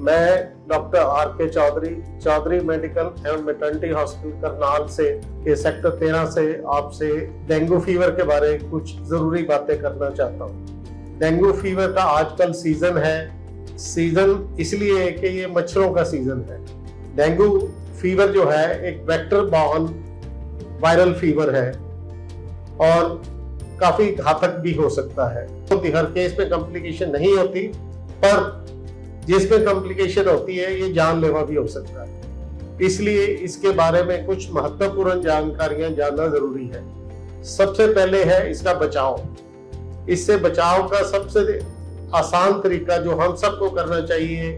मैं doctor R K. Chaudhary medical एवं maternity hospital Karnal से ये सेक्टर 13 से आपसे डेंगू फीवर के बारे में कुछ जरूरी बातें करना चाहता हूँ। डेंगू फीवर का आजकल सीजन है। सीजन इसलिए है कि ये मच्छरों का सीजन है। डेंगू फीवर जो है एक वेक्टर बॉर्न वायरल फीवर है और काफी घातक भी हो सकता है। तो हर केस में कॉम्प्लिकेशन नहीं होती, पर जिसमें कॉम्प्लिकेशन होती है ये जानलेवा भी हो सकता है। इसलिए इसके बारे में कुछ महत्वपूर्ण जानकारियां जानना जरूरी है। सबसे पहले है इसका बचाव। इससे बचाव का सबसे आसान तरीका जो हम सबको करना चाहिए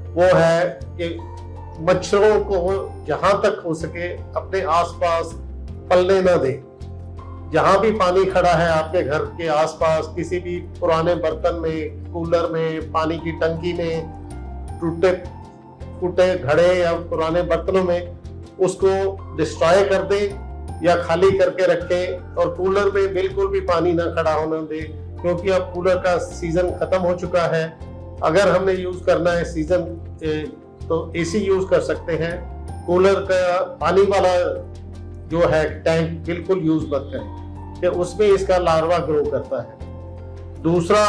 वो है कि मच्छरों को जहां तक हो सके अपने आसपास पलने ना दें। जहां भी पानी खड़ा है आपके घर के आसपास, किसी भी पुराने बर्तन में, कूलर में, पानी की टंकी में, टूटे फूटे घड़े या पुराने बर्तनों में, उसको डिस्ट्रॉय कर दें या खाली करके रखें। और कूलर में बिल्कुल भी पानी ना खड़ा होने दें, क्योंकि अब कूलर का सीजन खत्म हो चुका है। अगर हमने यूज करना है सीजन तो एसी यूज कर सकते हैं। कूलर का पानी वाला जो है टैंक बिल्कुल यूज मत करें कि उसमें इसका लार्वा ग्रो करता है। दूसरा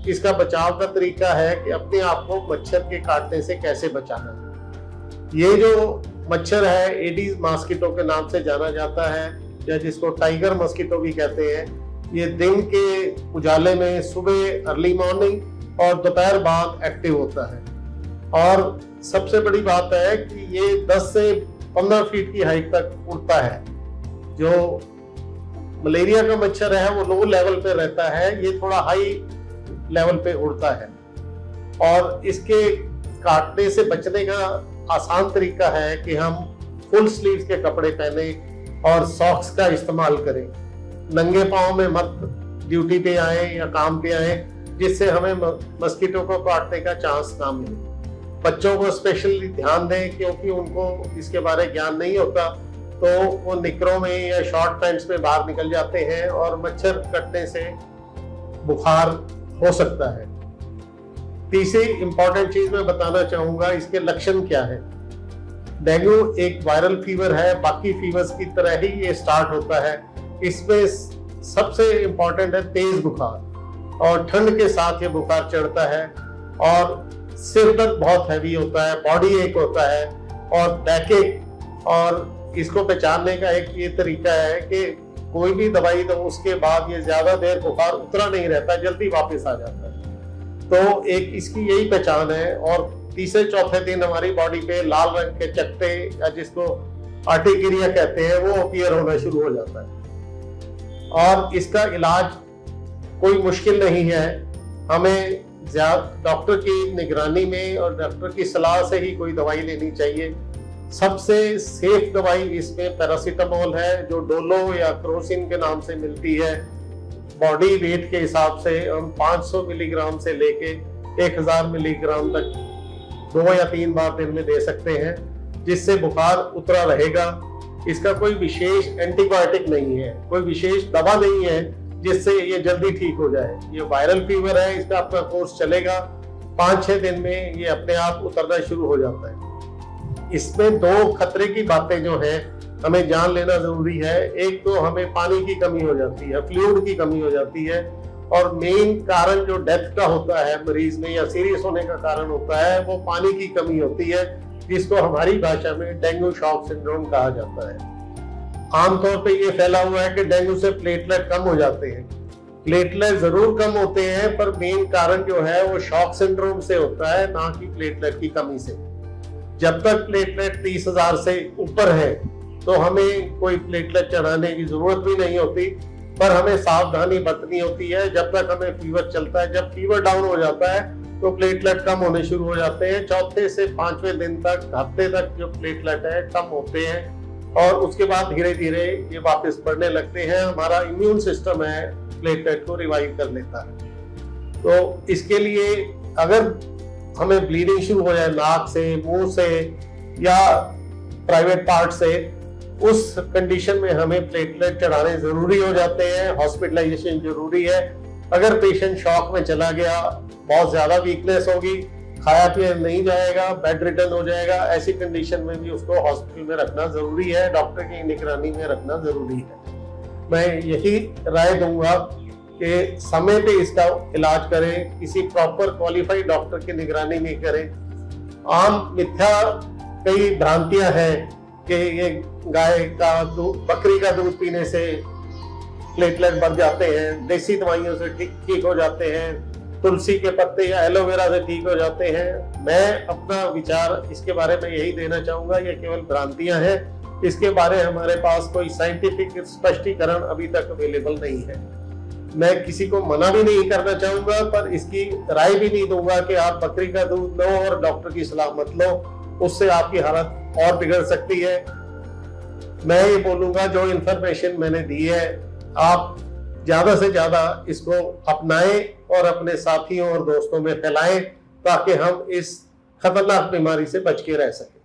इसका बचाव का तरीका है कि अपने आप को मच्छर के काटने से कैसे बचाना। ये जो मच्छर है एडीज मॉस्किटो के नाम से जाना जाता है, या जिसको टाइगर मॉस्किटो भी कहते हैं। ये दिन के उजाले में सुबह अर्ली मॉर्निंग और दोपहर बाद एक्टिव होता है। और सबसे बड़ी बात है कि ये 10 से 15 फीट की हाइट तक उड़ता है। जो मलेरिया का मच्छर है वो लो लेवल पे रहता है, ये थोड़ा हाई लेवल पे उड़ता है। और इसके काटने से बचने का आसान तरीका है कि हम फुल स्लीव के कपड़े पहने और सॉक्स का इस्तेमाल करें। नंगे पांव में मत ड्यूटी पे आए या काम पे आए, जिससे हमें मस्कीटो को काटने का चांस ना मिले। बच्चों को स्पेशली ध्यान दें, क्योंकि उनको इसके बारे ज्ञान नहीं होता, तो वो निकरों में या शॉर्ट पैंट्स में बाहर निकल जाते हैं और मच्छर कटने से बुखार हो सकता है। तीसरी इंपॉर्टेंट चीज मैं बताना चाहूंगा, इसके लक्षण क्या है। डेंगू एक वायरल फीवर है, बाकी फीवर्स की तरह ही ये स्टार्ट होता है। इसमें सबसे इंपॉर्टेंट है तेज बुखार, और ठंड के साथ ये बुखार चढ़ता है। और सिर दर्द बहुत हैवी होता है, बॉडी एक होता है और बैक एक। और इसको पहचानने का एक ये तरीका है कि कोई भी दवाई दो उसके बाद ये ज्यादा देर बुखार उतरा नहीं रहता, जल्दी वापस आ जाता है। तो एक इसकी यही पहचान है। और तीसरे चौथे दिन हमारी बॉडी पे लाल रंग के चकत्ते या जिसको आर्टिकेरिया कहते हैं वो अपीयर होना शुरू हो जाता है। और इसका इलाज कोई मुश्किल नहीं है। हमें डॉक्टर की निगरानी में और डॉक्टर की सलाह से ही कोई दवाई लेनी चाहिए। सबसे सेफ दवाई इसमें पैरासीटामोल है, जो डोलो या क्रोसिन के नाम से मिलती है। बॉडी वेट के हिसाब से हम 500 मिलीग्राम से लेके 1000 मिलीग्राम तक 2 या 3 बार दिन में दे सकते हैं, जिससे बुखार उतरा रहेगा। इसका कोई विशेष एंटीबायोटिक नहीं है, कोई विशेष दवा नहीं है जिससे ये जल्दी ठीक हो जाए। ये वायरल फीवर है, इसका अपना कोर्स चलेगा, 5-6 दिन में ये अपने आप उतरना शुरू हो जाता है। इसमें 2 खतरे की बातें जो है हमें जान लेना जरूरी है। एक तो हमें पानी की कमी हो जाती है, फ्लूइड की कमी हो जाती है। और मेन कारण जो डेथ का होता है मरीज में या सीरियस होने का कारण होता है वो पानी की कमी होती है, जिसको हमारी भाषा में डेंगू शॉक सिंड्रोम कहा जाता है। आमतौर पे ये फैला हुआ है कि डेंगू से प्लेटलेट कम हो जाते हैं। प्लेटलेट जरूर कम होते हैं, पर मेन कारण जो है वो शॉक सिंड्रोम से होता है, ना कि प्लेटलेट की कमी से। जब तक प्लेटलेट 30,000 से ऊपर है तो हमें कोई प्लेटलेट चढ़ाने की जरूरत भी नहीं होती, पर हमें सावधानी बरतनी होती है जब तक हमें फीवर चलता है। जब फीवर डाउन हो जाता है तो प्लेटलेट कम होने शुरू हो जाते हैं। चौथे से 5वें दिन तक, हफ्ते तक जो प्लेटलेट है कम होते हैं, और उसके बाद धीरे धीरे ये वापस बढ़ने लगते हैं। हमारा इम्यून सिस्टम है प्लेटलेट को रिवाइव कर लेता है। तो इसके लिए अगर हमें ब्लीडिंग शुरू हो जाए नाक से, मुंह से या प्राइवेट पार्ट से, उस कंडीशन में हमें प्लेटलेट चढ़ाने जरूरी हो जाते हैं। हॉस्पिटलाइजेशन जरूरी है। अगर पेशेंट शॉक में चला गया, बहुत ज्यादा वीकनेस होगी, खाया पिया नहीं जाएगा, बेड रिडन हो जाएगा, ऐसी कंडीशन में भी उसको हॉस्पिटल में रखना जरूरी है, डॉक्टर की निगरानी में रखना जरूरी है। मैं यही राय दूंगा कि समय पे इसका इलाज करें, किसी प्रॉपर क्वालिफाइड डॉक्टर की निगरानी में करें। आम मिथ्या कई भ्रांतियां हैं कि ये गाय का दूध, बकरी का दूध पीने से प्लेटलेट बढ़ जाते हैं, देसी दवाइयों से ठीक हो जाते हैं, तुलसी के पत्ते या एलोवेरा से ठीक हो जाते हैं। मैं अपना विचार इसके बारे में यही देना चाहूंगा, ये केवल भ्रांतियां हैं। इसके बारे में हमारे पास कोई साइंटिफिक स्पष्टीकरण अभी तक अवेलेबल नहीं है। मैं किसी को मना भी नहीं करना चाहूंगा, पर इसकी राय भी नहीं दूंगा कि आप बकरी का दूध लो और डॉक्टर की सलाह मत लो, उससे आपकी हालत और बिगड़ सकती है। मैं ये बोलूंगा, जो इन्फॉर्मेशन मैंने दी है, आप ज्यादा से ज्यादा इसको अपनाएं और अपने साथियों और दोस्तों में फैलाएं, ताकि हम इस खतरनाक बीमारी से बच के रह सकें।